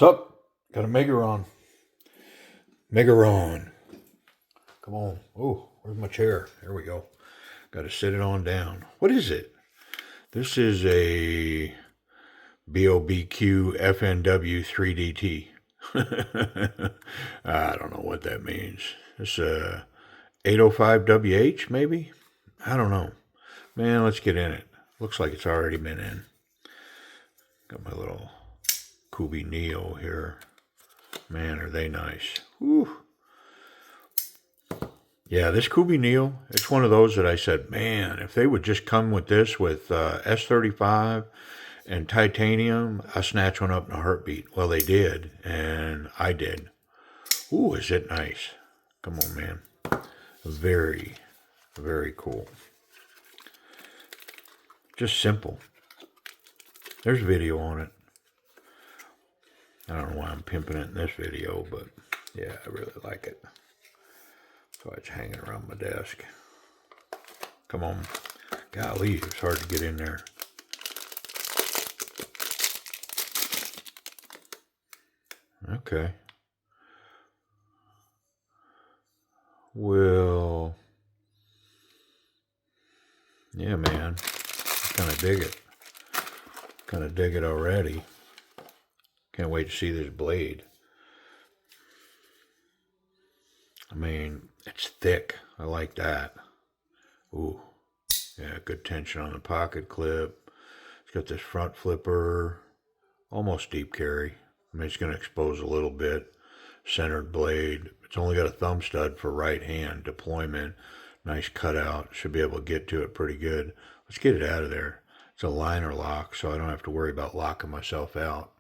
Sup? Got a Miguron. Miguron. Come on. Oh, where's my chair? There we go. Got to sit it on down. What is it? This is a BOBQ FNW 3DT. I don't know what that means. It's a 805wh, maybe? I don't know. Man, let's get in it. Looks like it's already been in. Got my little Kubey Neo here. Man, are they nice. Whew. Yeah, this Kubey Neo, it's one of those that I said, man, if they would just come with this with S35 and titanium, I'll snatch one up in a heartbeat. Well, they did, and I did. Ooh, is it nice. Come on, man. Very, very cool. Just simple. There's video on it. I don't know why I'm pimping it in this video, but yeah, I really like it. So it's hanging around my desk. Come on. Golly, it's hard to get in there. Okay. Well, yeah, man. Kind of dig it. Kind of dig it already. Can't wait to see this blade. I mean, it's thick. I like that. Ooh. Yeah, good tension on the pocket clip. It's got this front flipper. Almost deep carry. I mean, it's going to expose a little bit. Centered blade. It's only got a thumb stud for right hand deployment. Nice cutout. Should be able to get to it pretty good. Let's get it out of there. It's a liner lock, so I don't have to worry about locking myself out.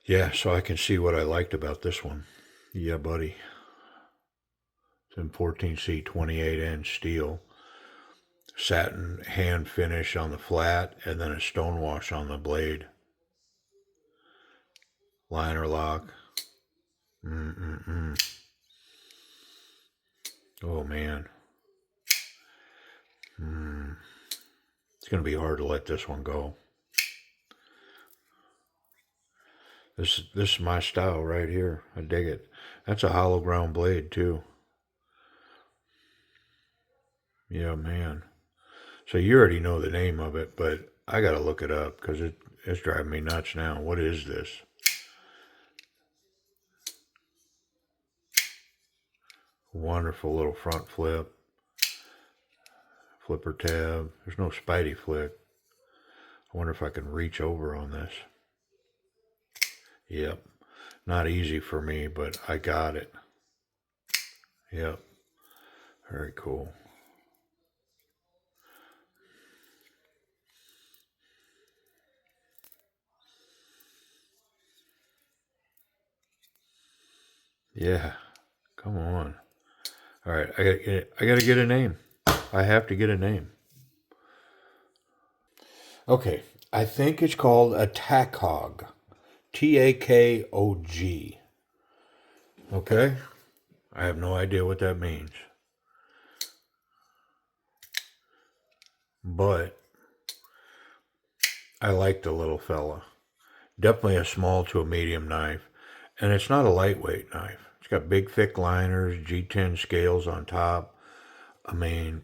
Yeah, so I can see what I liked about this one. Yeah, buddy. It's in 14C 28-inch steel. Satin hand finish on the flat, and then a stone wash on the blade. Liner lock. Oh, man. It's going to be hard to let this one go. This is my style right here. I dig it. That's a hollow ground blade too. Yeah, man. So you already know the name of it, but I got to look it up because it's driving me nuts now. What is this? Wonderful little front flip. Flipper tab. There's no Spidey flick. I wonder if I can reach over on this. Yep. Not easy for me, but I got it. Yep. Very cool. Yeah. Come on. All right. I gotta get a name. I have to get a name. Okay. I think it's called a Takog. Takog. Okay? I have no idea what that means. But I like the little fella. Definitely a small to a medium knife. And it's not a lightweight knife. It's got big thick liners, G10 scales on top. I mean,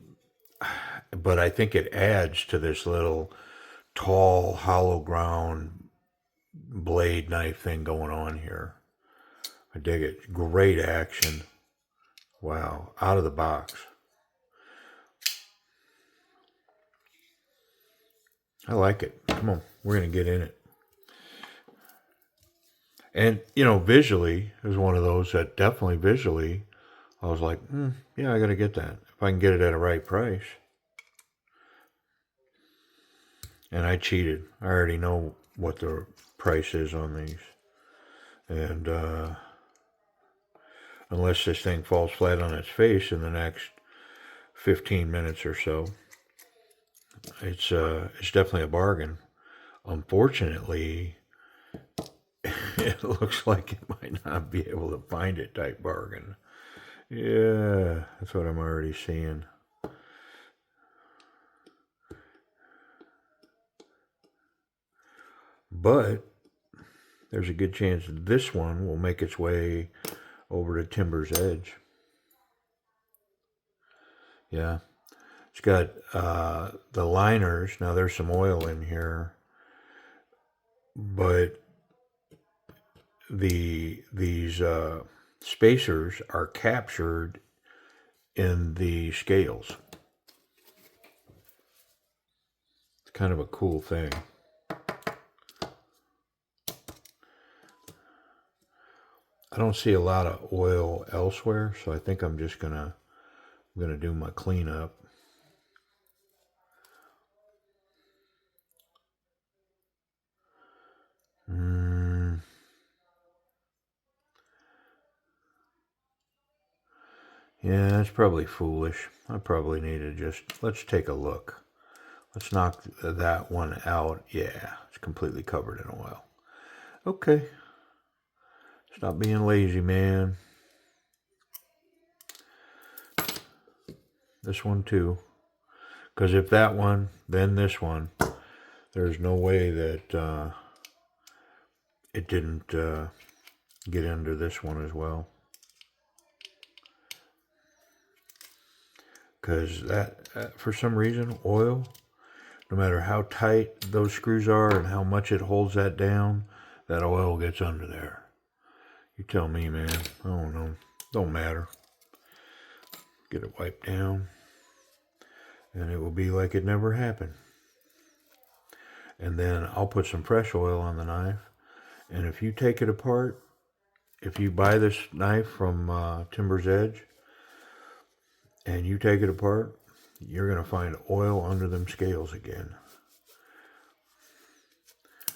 but I think it adds to this little tall, hollow ground blade knife thing going on here. I dig it. Great action. Wow. Out of the box. I like it. Come on. We're going to get in it. And, visually, it was one of those that definitely visually, I was like, yeah, I got to get that. If I can get it at a right price. And I cheated. I already know what the price is on these. And unless this thing falls flat on its face in the next 15 minutes or so, it's definitely a bargain. Unfortunately, it looks like it might not be able to find it type bargain. Yeah, that's what I'm already seeing. But there's a good chance this one will make its way over to timber's edge. Yeah. It's got the liners. Now there's some oil in here, but these spacers are captured in the scales. It's kind of a cool thing. I don't see a lot of oil elsewhere, so I think I'm just gonna do my cleanup. Yeah, that's probably foolish. I probably need to just, let's take a look. Let's knock that one out. Yeah, it's completely covered in oil. Okay. Stop being lazy, man. This one too. Because if that one, then this one, there's no way that it didn't get into this one as well. Because that, for some reason, oil, no matter how tight those screws are and how much it holds that down, that oil gets under there. You tell me, man. I don't know. Don't matter. Get it wiped down, and it will be like it never happened. And then I'll put some fresh oil on the knife. And if you take it apart, if you buy this knife from Timber's Edge, and you take it apart, you're going to find oil under them scales again.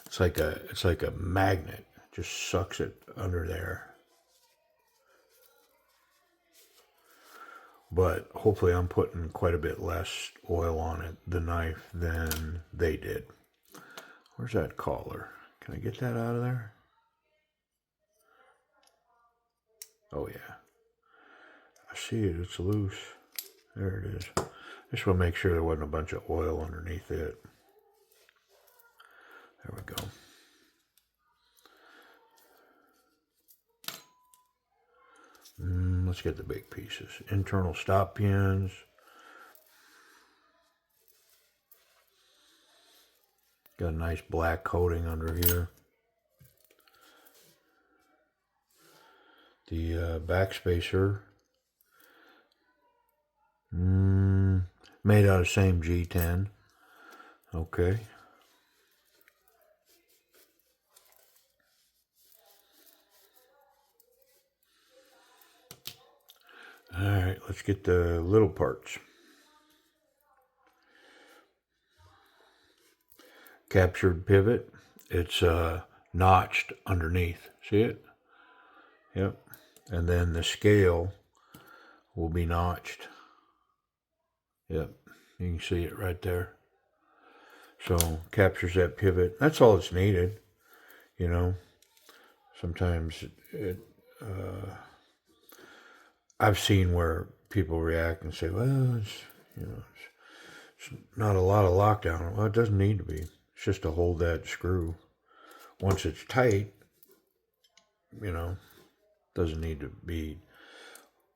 It's like a magnet. It just sucks it under there. But hopefully I'm putting quite a bit less oil on it, the knife, than they did. Where's that collar? Can I get that out of there? Oh yeah. I see it. It's loose. There it is. Just want to make sure there wasn't a bunch of oil underneath it. There we go. Let's get the big pieces. Internal stop pins. Got a nice black coating under here. The back spacer. Made out of same G10. Okay. Alright, let's get the little parts. Captured pivot. It's notched underneath. See it? Yep. And then the scale will be notched. Yep. You can see it right there. So captures that pivot. That's all it's needed. You know. Sometimes I've seen where people react and say, well, it's not a lot of lockdown. Well, it doesn't need to be. It's just to hold that screw. Once it's tight, doesn't need to be,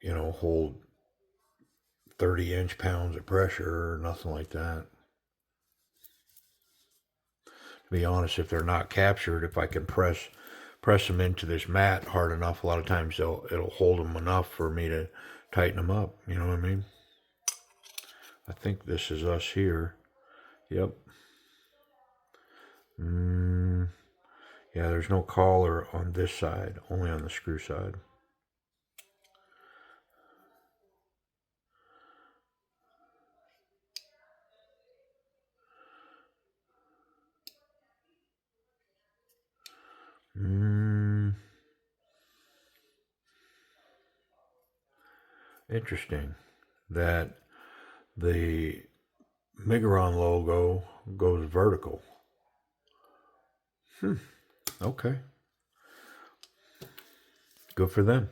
hold 30 inch-pounds of pressure or nothing like that. To be honest, if they're not captured, if I can press them into this mat hard enough, a lot of times it'll hold them enough for me to tighten them up. You know what I mean? I think this is us here. Yep. Yeah, there's no collar on this side, only on the screw side. Interesting that the Miguron logo goes vertical. Okay. Good for them.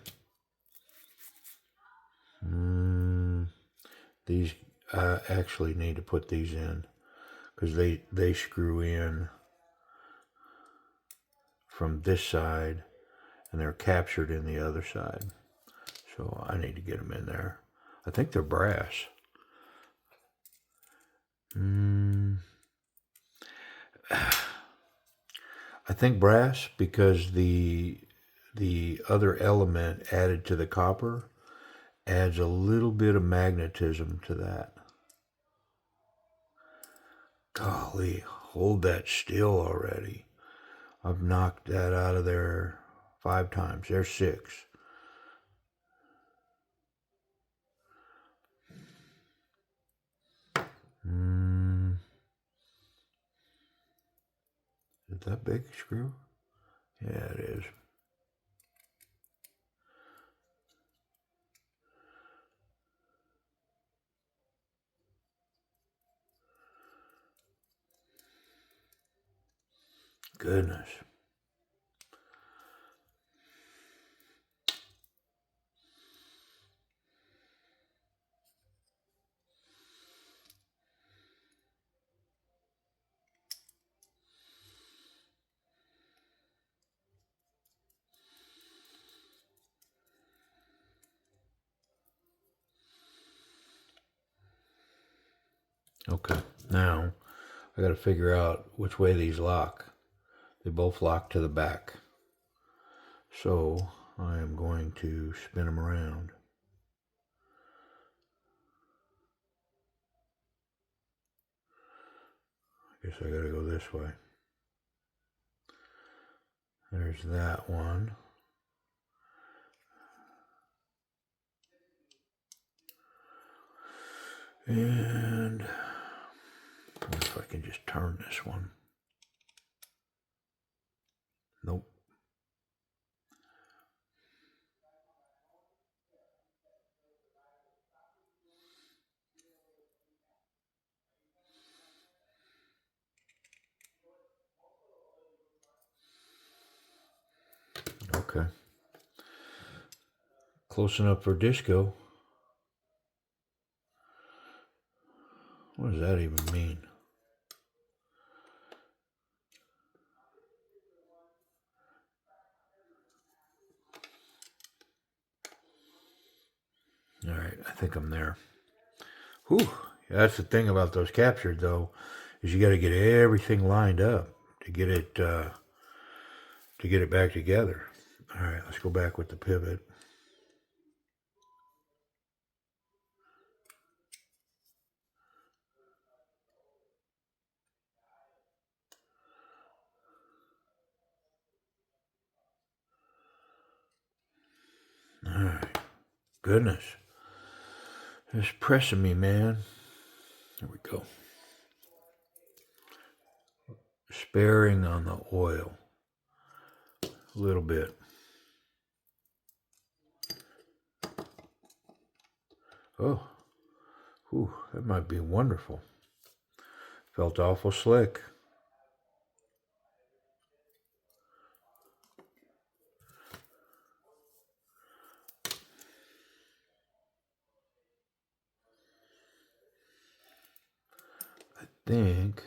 These, I actually need to put these in because they screw in from this side, and they're captured in the other side. So I need to get them in there. I think they're brass. I think brass because the other element added to the copper adds a little bit of magnetism to that. Golly, hold that still already. I've knocked that out of there 5 times. There's 6. Is that big screw? Yeah, it is. Goodness. Okay, now I got to figure out which way these lock. They both lock to the back. So I am going to spin them around. I guess I got to go this way. There's that one. And I wonder if I can just turn this one. Nope. Okay. Close enough for disco. What does that even mean? All right, I think I'm there. Whew. That's the thing about those captured, though, is you got to get everything lined up to get it back together. All right, let's go back with the pivot. All right. Goodness. It's pressing me, man. There we go. Sparing on the oil. A little bit. Oh. Whew, that might be wonderful. Felt awful slick. I think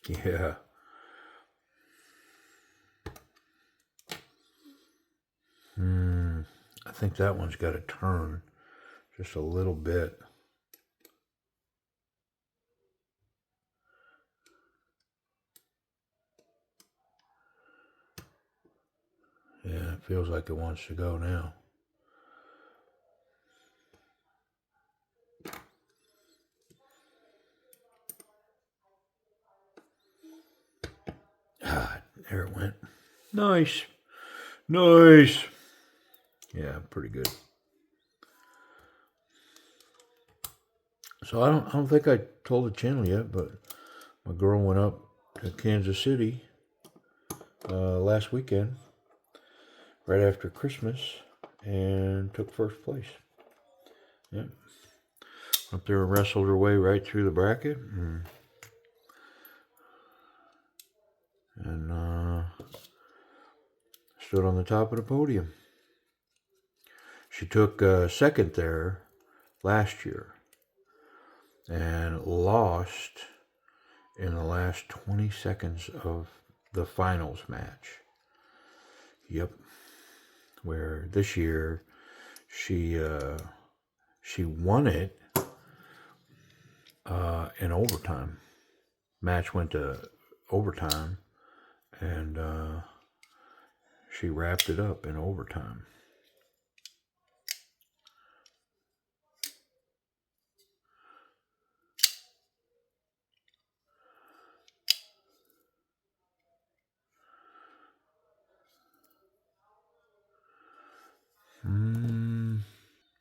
yeah. I think that one's got to turn just a little bit. Yeah, it feels like it wants to go now. Ah, there it went. Nice. Nice. Yeah, pretty good. So I don't think I told the channel yet, but my girl went up to Kansas City last weekend, right after Christmas, and took first place. Yeah. Up there and wrestled her way right through the bracket. And stood on the top of the podium. She took second there last year and lost in the last 20 seconds of the finals match. Yep. Where this year she won it in overtime. Match went to overtime, and she wrapped it up in overtime.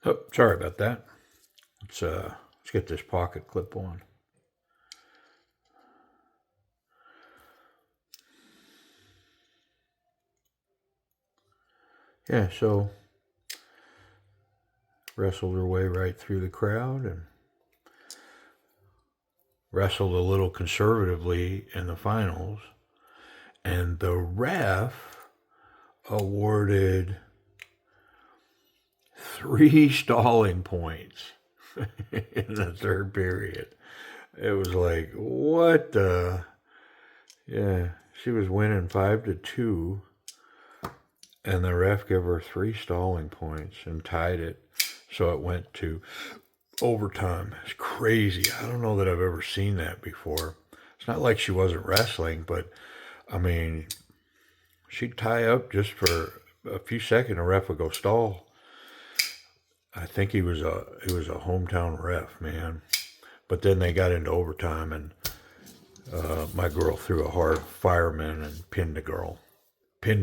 Oh, sorry about that. Let's get this pocket clip on. Yeah, so wrestled her way right through the crowd and wrestled a little conservatively in the finals. And the ref awarded 3 stalling points in the third period. It was like, what the? Yeah, she was winning 5-2, and the ref gave her 3 stalling points and tied it, so it went to overtime. It's crazy. I don't know that I've ever seen that before. It's not like she wasn't wrestling, but I mean, she'd tie up just for a few seconds. The ref would go stall. I think he was a hometown ref, man. But then they got into overtime, and my girl threw a hard fireman and pinned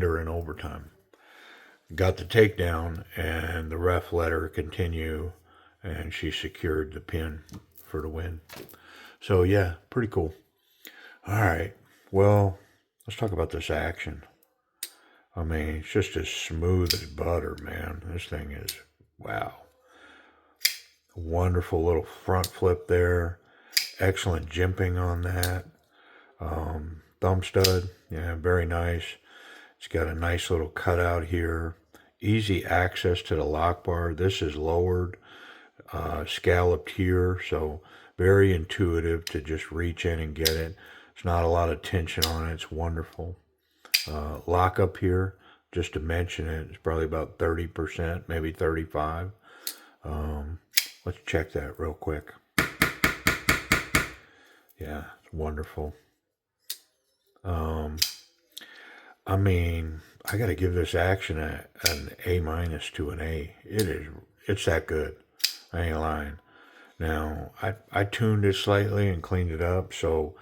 her in overtime. Got the takedown, and the ref let her continue, and she secured the pin for the win. So yeah, pretty cool. All right, well, let's talk about this action. I mean, it's just as smooth as butter, man. This thing is, wow. Wonderful little front flip there. Excellent jimping on that. Thumb stud, yeah, very nice. It's got a nice little cutout here. Easy access to the lock bar. This is lowered, scalloped here, so very intuitive to just reach in and get it. There's not a lot of tension on it. It's wonderful. Lock up here, just to mention it, it's probably about 30%, maybe 35%. Let's check that real quick. Yeah, it's wonderful. I mean, I got to give this action an A- to an A. It's that good. I ain't lying. Now, I tuned it slightly and cleaned it up, so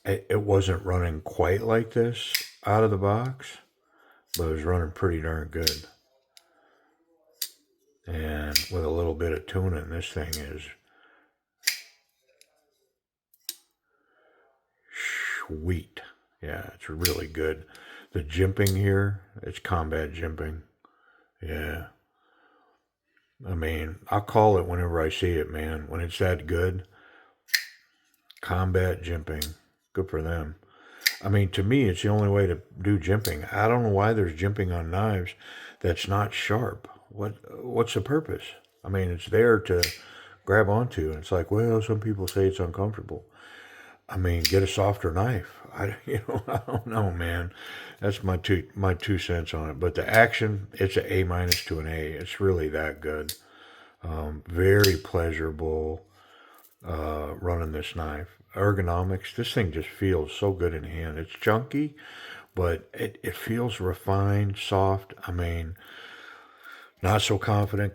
it wasn't running quite like this out of the box, but it was running pretty darn good. And with a little bit of tuning, this thing is sweet. Yeah, it's really good. The jimping here, it's combat jimping. Yeah. I mean, I'll call it whenever I see it, man. When it's that good, combat jimping. Good for them. I mean, to me, it's the only way to do jimping. I don't know why there's jimping on knives that's not sharp. What's the purpose? I mean, it's there to grab onto. And it's like, well, some people say it's uncomfortable. I mean, get a softer knife. I don't know, man. That's my 2 cents on it. But the action, it's an A- to an A. It's really that good. Very pleasurable running this knife. Ergonomics, this thing just feels so good in hand. It's chunky, but it feels refined, soft. I mean, not so confident,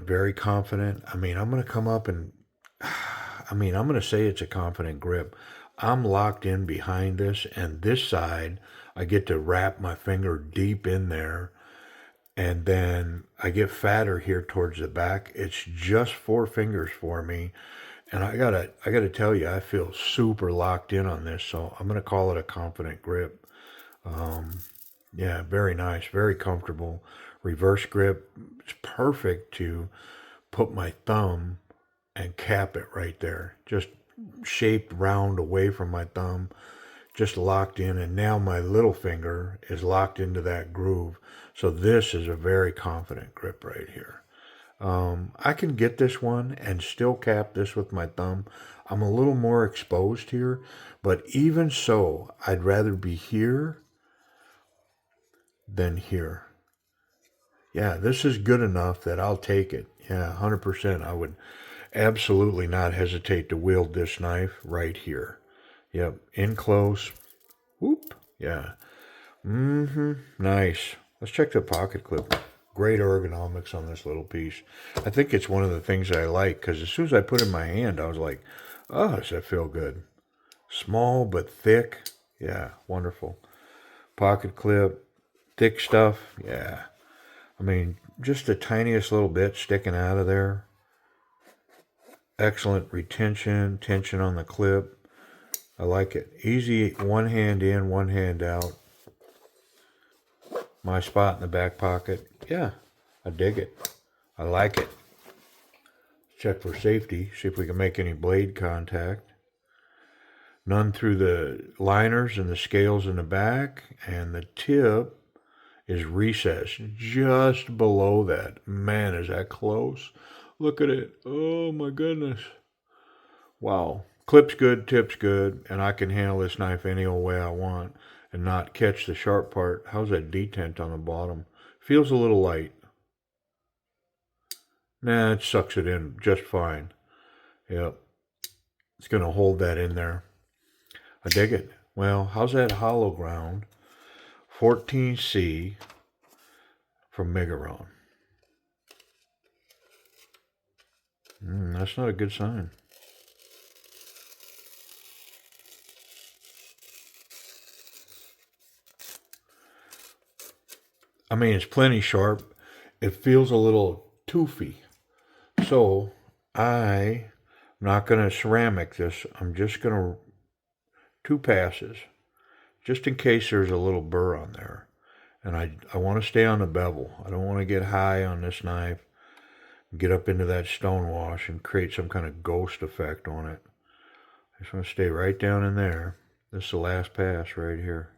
very confident. I mean, I'm going to come up and, I'm going to say it's a confident grip. I'm locked in behind this, and this side, I get to wrap my finger deep in there, and then I get fatter here towards the back. It's just 4 fingers for me, and I gotta tell you, I feel super locked in on this, so I'm gonna call it a confident grip. Yeah, very nice, very comfortable. Reverse grip, it's perfect to put my thumb and cap it right there. Just shaped round away from my thumb, just locked in, and now my little finger is locked into that groove. So this is a very confident grip right here. I can get this one and still cap this with my thumb. I'm a little more exposed here, but even so, I'd rather be here than here. Yeah, this is good enough that I'll take it. Yeah, 100%. I would absolutely not hesitate to wield this knife right here. Yep, in close. Whoop. Yeah. Nice. Let's check the pocket clip. Great ergonomics on this little piece. I think it's one of the things I like, because as soon as I put it in my hand, I was like, oh, does that feel good? Small but thick. Yeah, wonderful. Pocket clip. Thick stuff. Yeah. I mean, just the tiniest little bit sticking out of there. Excellent retention, tension on the clip. I like it. Easy, one hand in, one hand out. My spot in the back pocket. Yeah, I dig it. I like it. Check for safety. See if we can make any blade contact. None through the liners and the scales in the back. And the tip is recessed just below that. Man, is that close. Look at it. Oh my goodness. Wow. Clip's good, tip's good, and I can handle this knife any old way I want and not catch the sharp part. How's that detent on the bottom? Feels a little light. Nah, it sucks it in just fine. Yep. It's going to hold that in there. I dig it. Well, how's that hollow ground? 14C from Miguron. That's not a good sign. I mean, it's plenty sharp. It feels a little toothy. So I'm not going to ceramic this. I'm just going to 2 passes, just in case there's a little burr on there. And I want to stay on the bevel. I don't want to get high on this knife, get up into that stonewash and create some kind of ghost effect on it. I just want to stay right down in there. This is the last pass right here.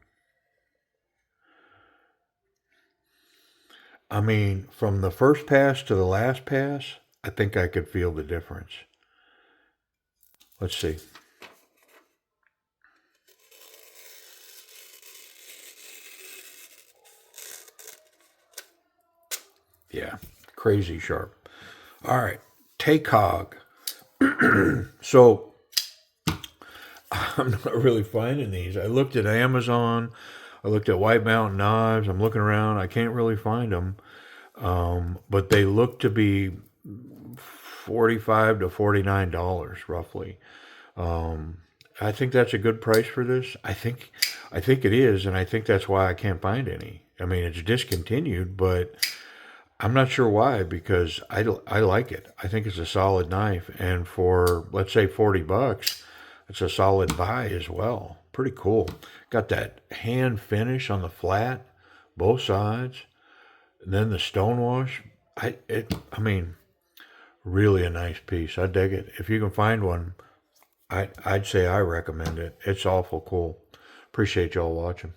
I mean, from the first pass to the last pass, I think I could feel the difference. Let's see. Yeah, crazy sharp. All right, Takog. So I'm not really finding these. I looked at Amazon. I looked at White Mountain Knives. I'm looking around. I can't really find them. But they look to be $45 to $49 roughly. I think that's a good price for this. I think it is, and I think that's why I can't find any. I mean, it's discontinued, but I'm not sure why, because I like it. I think it's a solid knife, and for, let's say, $40, it's a solid buy as well. Pretty cool. Got that hand finish on the flat, both sides, and then the stonewash. I mean, really a nice piece. I dig it. If you can find one, I'd say I recommend it. It's awful cool. Appreciate y'all watching.